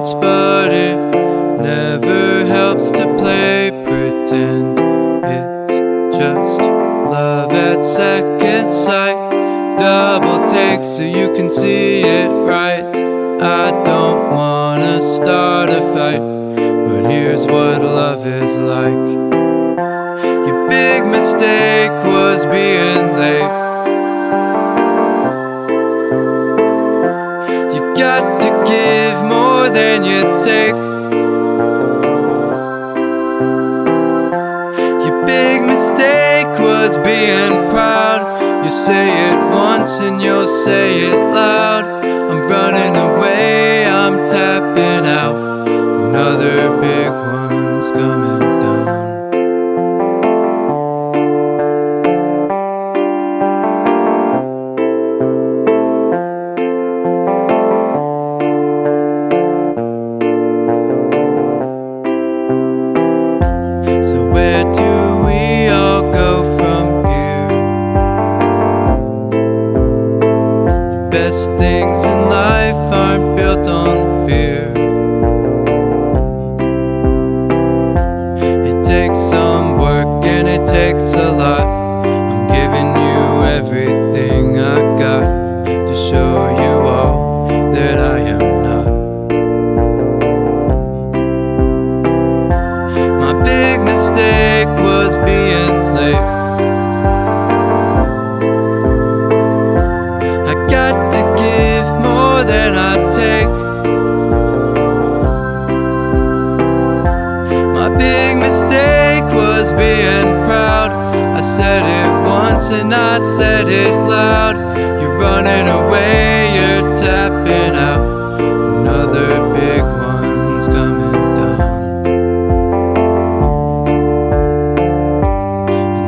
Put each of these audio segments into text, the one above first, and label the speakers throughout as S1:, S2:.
S1: words, but it never helps to play pretend. It's just love at second sight. Double take so you can see it right. I don't wanna start a fight, but here's what love is like. Your big mistake was being late. You got to give more than you take. Your big mistake was being proud. You say it once and you'll say it loud. I'm running away, I'm tapping out. Another big one's coming down. So where do we all go from here? The best things in life aren't built on fear. It takes some work and it takes a lot. I'm giving you everything I got to show you all that I am not. My big mistake was being late. I got to give more than I take. My big mistake was being proud. I said it once and I said it loud. You're running away, you're tapping out. Another big one's coming down.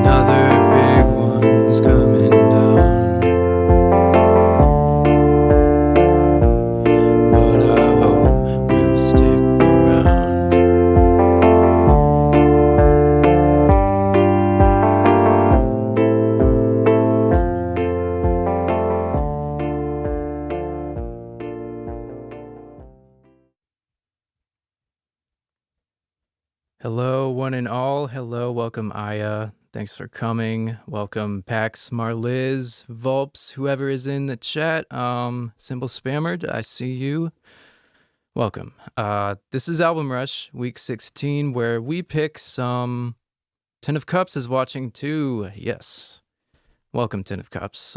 S1: Another big one's coming down. But I hope you'll stick around. Hello, one and all. Hello, welcome, Aya. Thanks for coming. Welcome, Pax, Marliz, Vulps, whoever is in the chat. Symbol Spammered, I see you. Welcome. This is Album Rush, week 16, where we pick some... Ten of Cups is watching too. Yes. Welcome, Ten of Cups.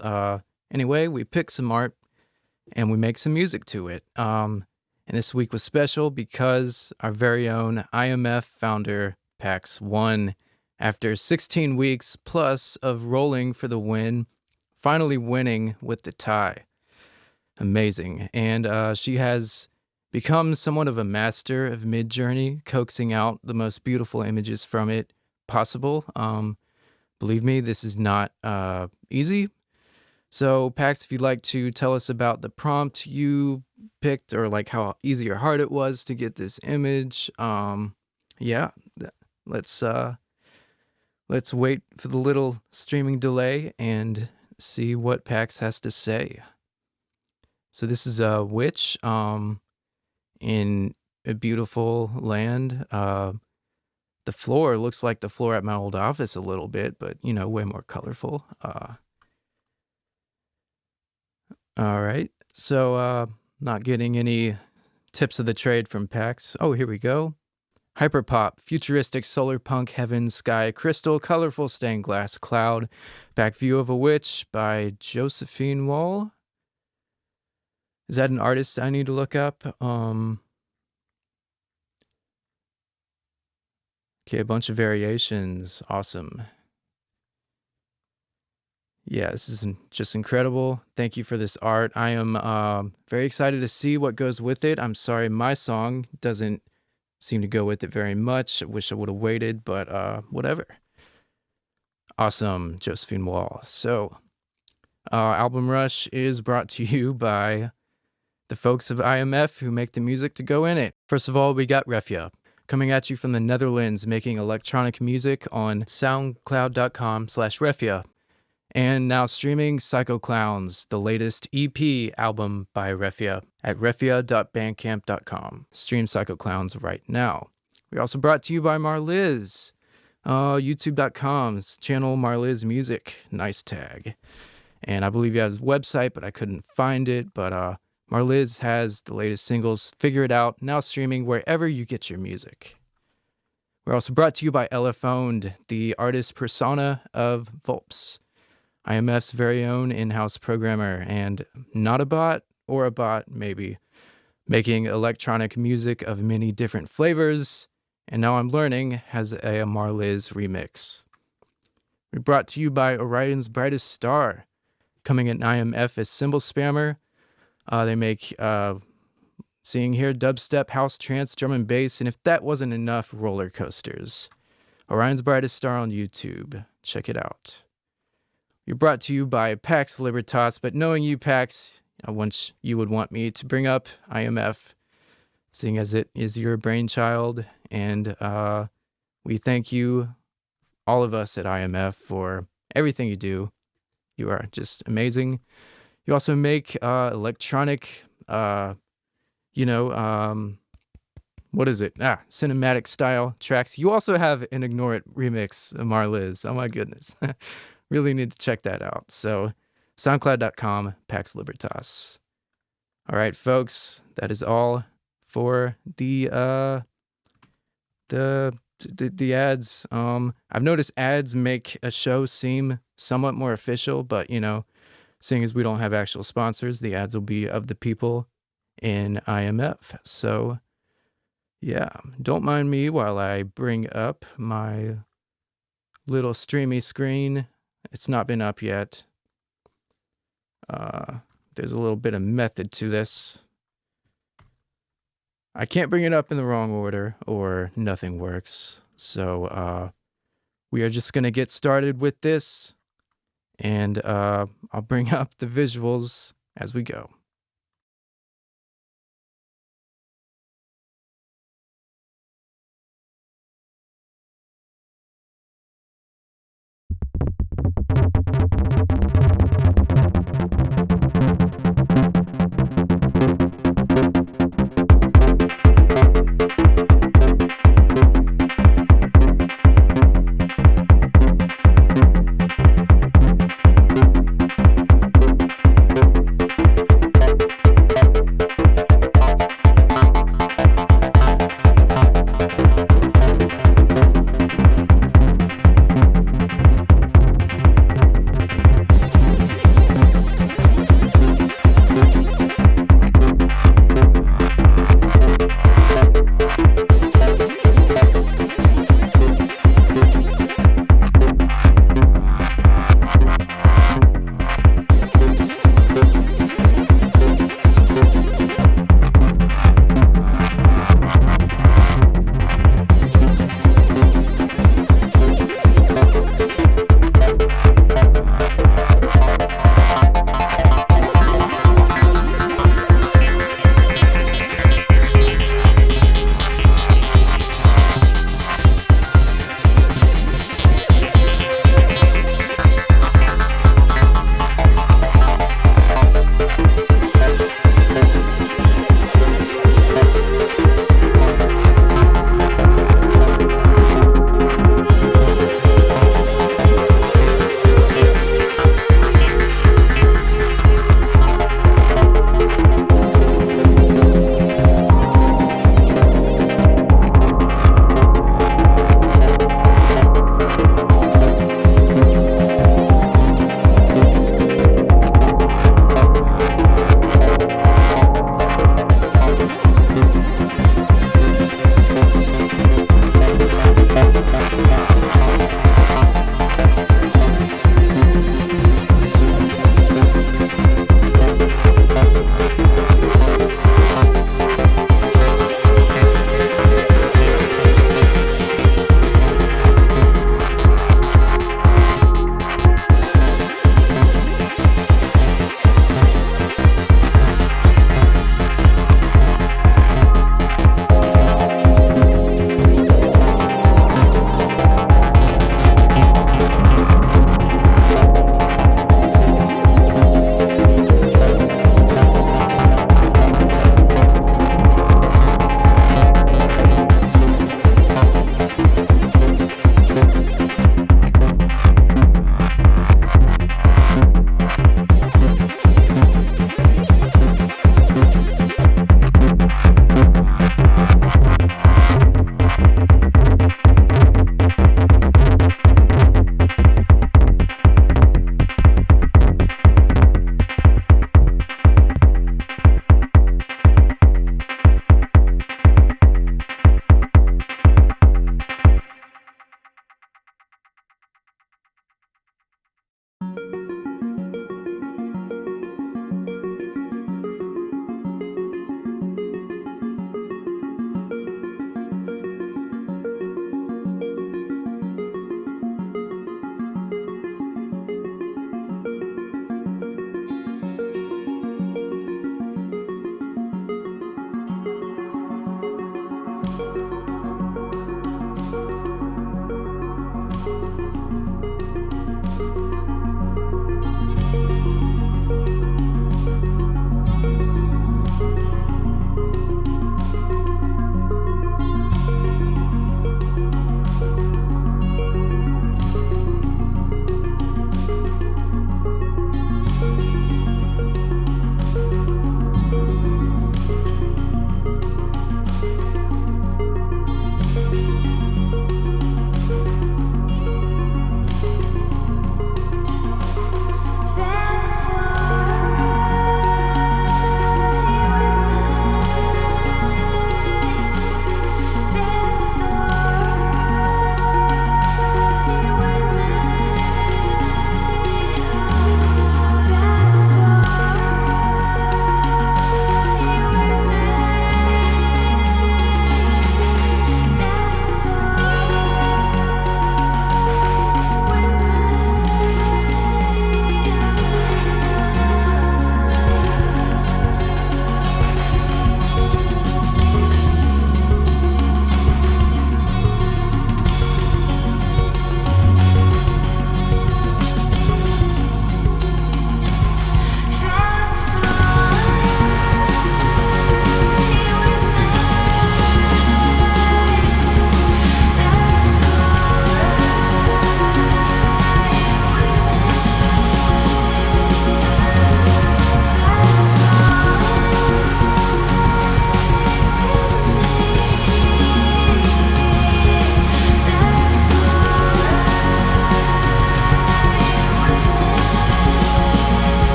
S1: Anyway, we pick some art and we make some music to it. And this week was special because our very own IMF founder, Pax, won after 16 weeks plus of rolling for the win, finally winning with the tie. Amazing. And she has become somewhat of a master of Midjourney, coaxing out the most beautiful images from it possible. Believe me, this is not easy. So, Pax, if you'd like to tell us about the prompt you picked, or like how easy or hard it was to get this image, yeah, let's wait for the little streaming delay and see what Pax has to say. So this is a witch in a beautiful land. The floor looks like the floor at my old office a little bit, but you know, way more colorful. All right, so not getting any tips of the trade from Pax. Oh, here we go. Hyperpop, futuristic solar punk, heaven, sky, crystal, colorful stained glass, cloud, back view of a witch by Josephine Wall. Is that an artist I need to look up? Okay, a bunch of variations. Awesome. Yeah, this is just incredible. Thank you for this art. I am very excited to see what goes with it. I'm sorry my song doesn't seem to go with it very much. I wish I would have waited, but whatever. Awesome, Josephine Wall. So, Album Rush is brought to you by the folks of IMF who make the music to go in it. First of all, we got Refya, coming at you from the Netherlands, making electronic music on soundcloud.com/Refya. And now streaming Psycho Clowns, the latest EP album by Refia at refia.bandcamp.com. Stream Psycho Clowns right now. We're also brought to you by Marliz, youtube.com's channel Marliz Music. Nice tag. And I believe he has a website, but I couldn't find it. But Marliz has the latest singles, Figure It Out, now streaming wherever you get your music. We're also brought to you by Elephoned, the artist persona of Volps, IMF's very own in-house programmer, and not a bot, or a bot, maybe, making electronic music of many different flavors, and now I'm learning has a Marliz remix. We're brought to you by Orion's Brightest Star, coming at IMF as Cymbal Spammer. They make, seeing here, dubstep, house, trance, drum and bass, and if that wasn't enough, roller coasters. Orion's Brightest Star on YouTube. Check it out. You're brought to you by Pax Libertas, but knowing you, Pax, you would want me to bring up IMF, seeing as it is your brainchild, and we thank you, all of us at IMF, for everything you do. You are just amazing. You also make electronic, what is it? Cinematic style tracks. You also have an Ignore It remix, Marliz. Oh my goodness. Really need to check that out. So, soundcloud.com, Pax Libertas. All right, folks, that is all for the ads. I've noticed ads make a show seem somewhat more official, but seeing as we don't have actual sponsors, the ads will be of the people in IMF. So, yeah, don't mind me while I bring up my little streamy screen. It's not been up yet. There's a little bit of method to this. I can't bring it up in the wrong order or nothing works. So we are just going to get started with this, and I'll bring up the visuals as we go.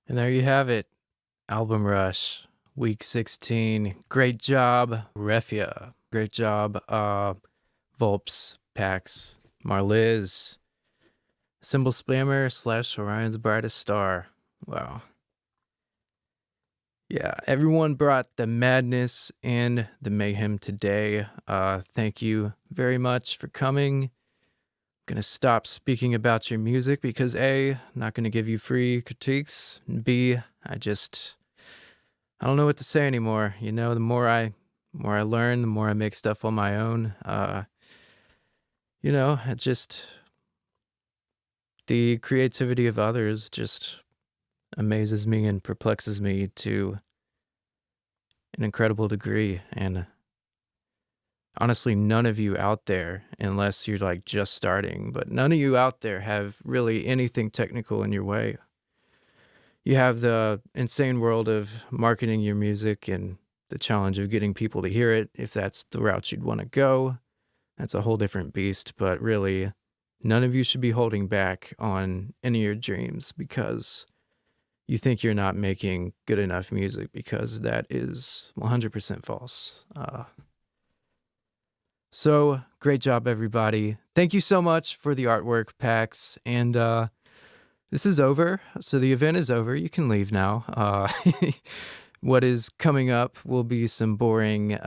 S1: And there you have it. Album Rush, week 16. Great job, Refia. Great job, Volps, Pax, Marliz, Symbol Spammer / Orion's Brightest Star. Wow. Yeah, everyone brought the madness and the mayhem today. Thank you very much for coming. I'm gonna stop speaking about your music because A, I'm not gonna give you free critiques. And B, I don't know what to say anymore. You know, the more I learn, the more I make stuff on my own. It just the creativity of others just amazes me and perplexes me to an incredible degree. And honestly, none of you out there, unless you're like just starting, but none of you out there have really anything technical in your way. You have the insane world of marketing your music and the challenge of getting people to hear it. If that's the route you'd want to go, that's a whole different beast. But really, none of you should be holding back on any of your dreams because you think you're not making good enough music, because that is 100% false. So great job, everybody. Thank you so much for the artwork, Pax. And this is over. So the event is over. You can leave now. What is coming up will be some boring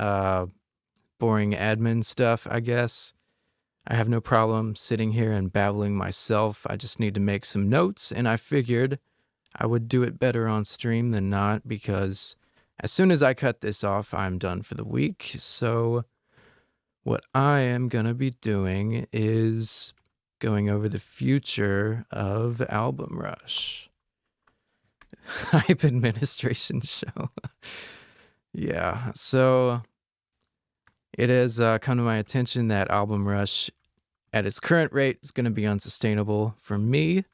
S1: admin stuff, I guess. I have no problem sitting here and babbling myself. I just need to make some notes, and I figured I would do it better on stream than not, because as soon as I cut this off, I'm done for the week. So what I am going to be doing is going over the future of Album Rush. Hype administration show. Yeah, so it has come to my attention that Album Rush at its current rate is going to be unsustainable for me.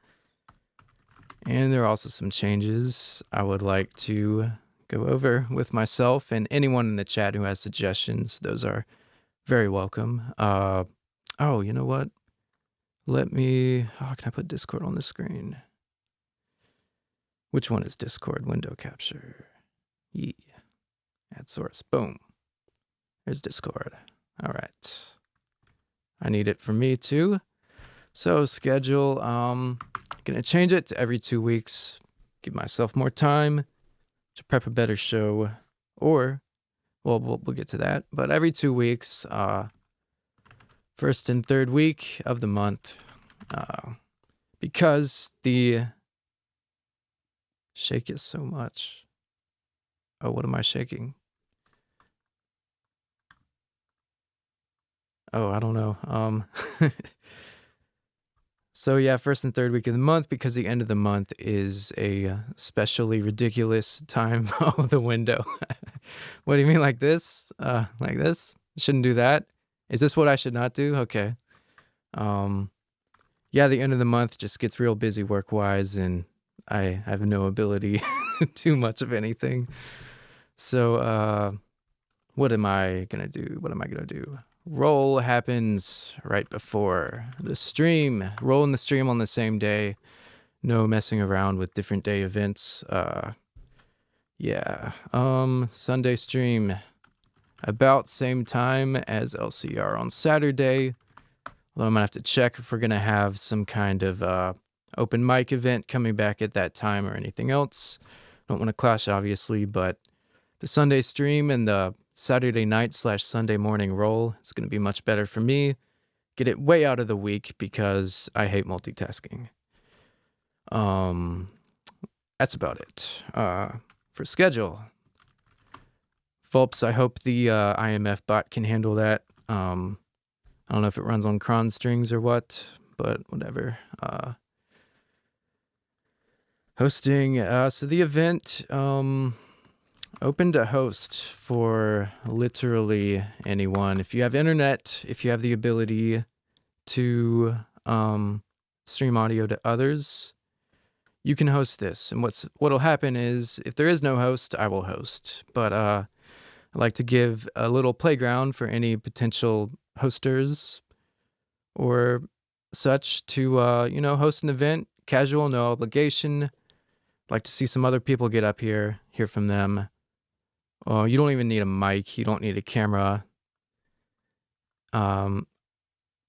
S1: And there are also some changes I would like to go over with myself and anyone in the chat who has suggestions. Those are very welcome. You know what? Can I put Discord on the screen? Which one is Discord? Window capture. Yeah. Add source. Boom. There's Discord. All right. I need it for me too. So schedule, gonna change it to every 2 weeks. Give myself more time to prep a better show, or, well, we'll get to that. But every 2 weeks, first and third week of the month, because the shake it so much. Oh, what am I shaking? Oh, I don't know. So yeah, first and third week of the month, because the end of the month is a especially ridiculous time. Oh, the window. What do you mean, like this? Like this? Shouldn't do that? Is this what I should not do? Okay. Yeah, the end of the month just gets real busy work-wise, and I have no ability to do much of anything. So, what am I gonna do? Roll happens right before the stream. Roll in the stream on the same day. No messing around with different day events. Sunday stream about same time as LCR on Saturday. Although I'm gonna have to check if we're gonna have some kind of open mic event coming back at that time or anything else. Don't want to clash, obviously, but the Sunday stream and the Saturday night / Sunday morning roll, it's going to be much better for me. Get it way out of the week because I hate multitasking. That's about it. For schedule, Fulps, I hope the IMF bot can handle that. I don't know if it runs on cron strings or what, but whatever. Hosting, so the event, open to host for literally anyone. If you have internet, if you have the ability to stream audio to others, you can host this. And what'll happen is, if there is no host, I will host. But I like to give a little playground for any potential hosters or such to host an event, casual, no obligation. like to see some other people get up here, hear from them. Oh, you don't even need a mic. You don't need a camera. A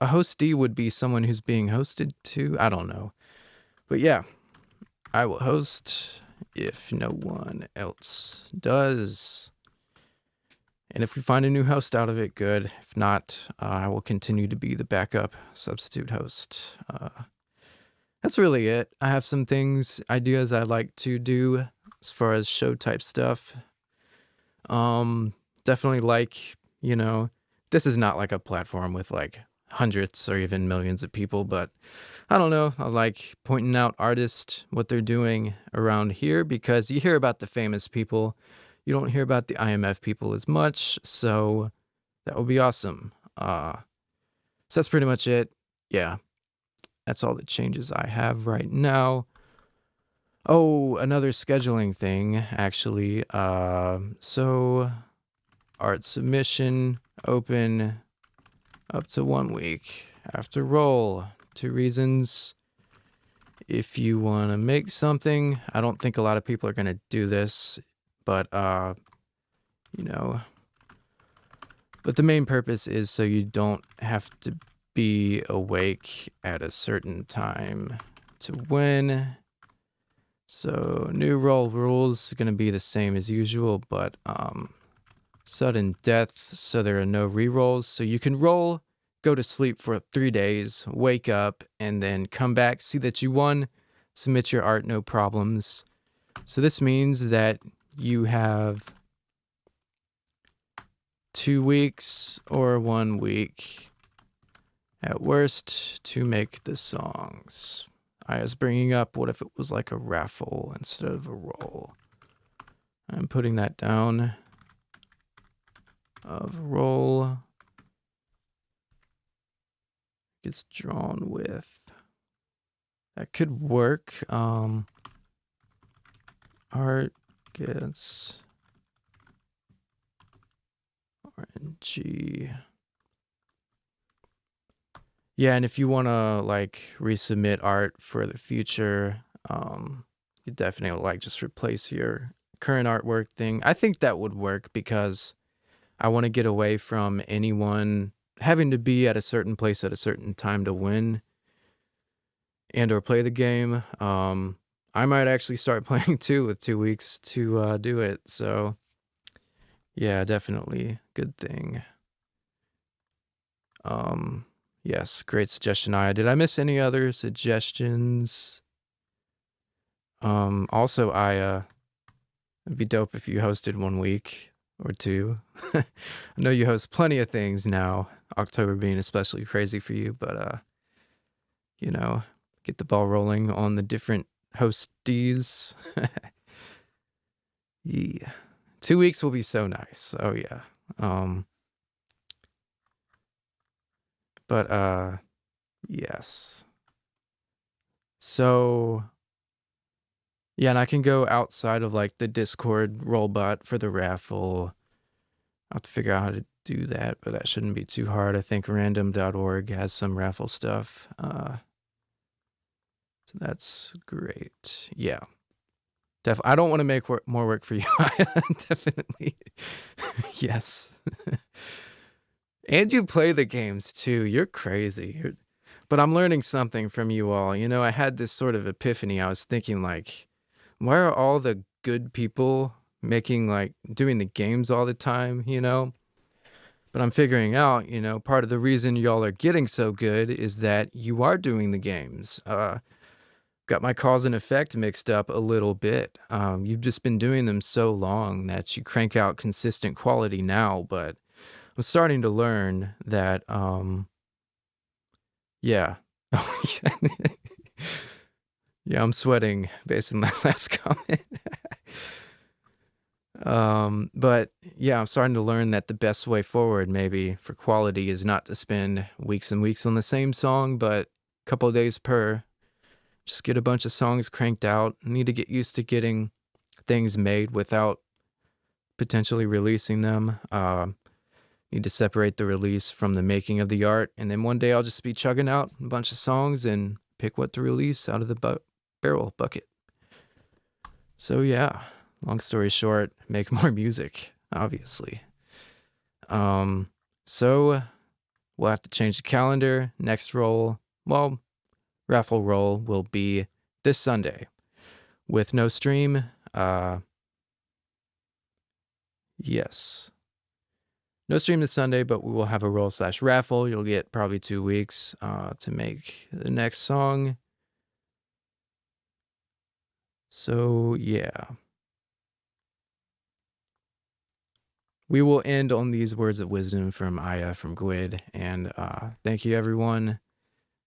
S1: hostee would be someone who's being hosted to. I don't know. But yeah, I will host if no one else does. And if we find a new host out of it, good. If not, I will continue to be the backup substitute host. That's really it. I have some ideas I'd like to do as far as show type stuff. Definitely this is not like a platform with like hundreds or even millions of people, but I don't know. I like pointing out artists, what they're doing around here, because you hear about the famous people. You don't hear about the IMF people as much, so that would be awesome. So that's pretty much it. Yeah, that's all the changes I have right now. Oh, another scheduling thing, actually. So art submission open up to 1 week after roll. 2 reasons. If you want to make something, I don't think a lot of people are going to do this, but but the main purpose is so you don't have to be awake at a certain time to win. So new roll rules are going to be the same as usual, but sudden death, so there are no rerolls. So you can roll, go to sleep for 3 days, wake up, and then come back, see that you won, submit your art, no problems. So this means that you have 2 weeks or 1 week at worst to make the songs. I was bringing up, what if it was like a raffle instead of a roll? I'm putting that down. Of roll gets drawn with. That could work. Art gets RNG. Yeah, and if you want to like resubmit art for the future, you definitely like just replace your current artwork thing. I think that would work because I want to get away from anyone having to be at a certain place at a certain time to win and or play the game. I might actually start playing too with 2 weeks to do it. So yeah, definitely good thing. Yes, great suggestion, Aya. Did I miss any other suggestions? Also, Aya, it'd be dope if you hosted 1 week or 2. I know you host plenty of things now, October being especially crazy for you, but, get the ball rolling on the different hosties. Yeah. 2 weeks will be so nice. Oh, yeah. But, yes. So, yeah, and I can go outside of like the Discord roll bot for the raffle. I'll have to figure out how to do that, but that shouldn't be too hard. I think random.org has some raffle stuff. So that's great. Yeah. I don't want to make more work for you. Definitely. Yes. And you play the games too. You're crazy. But I'm learning something from you all. I had this sort of epiphany. I was thinking like, why are all the good people doing the games all the time, But I'm figuring out, part of the reason y'all are getting so good is that you are doing the games. Got my cause and effect mixed up a little bit. You've just been doing them so long that you crank out consistent quality now, but I'm starting to learn that, yeah. Yeah, I'm sweating based on that last comment. But yeah, I'm starting to learn that the best way forward maybe for quality is not to spend weeks and weeks on the same song, but a couple of days per. Just get a bunch of songs cranked out. I need to get used to getting things made without potentially releasing them. Need to separate the release from the making of the art, and then one day I'll just be chugging out a bunch of songs and pick what to release out of the barrel bucket. So yeah, long story short, make more music, obviously. So we'll have to change the calendar. Next raffle roll will be this Sunday with no stream. Yes. No stream this Sunday, but we will have a roll/raffle. You'll get probably 2 weeks to make the next song. So, yeah. We will end on these words of wisdom from Aya from Gwyd. And thank you, everyone.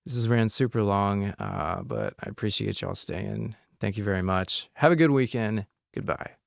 S1: This has ran super long, but I appreciate y'all staying. Thank you very much. Have a good weekend. Goodbye.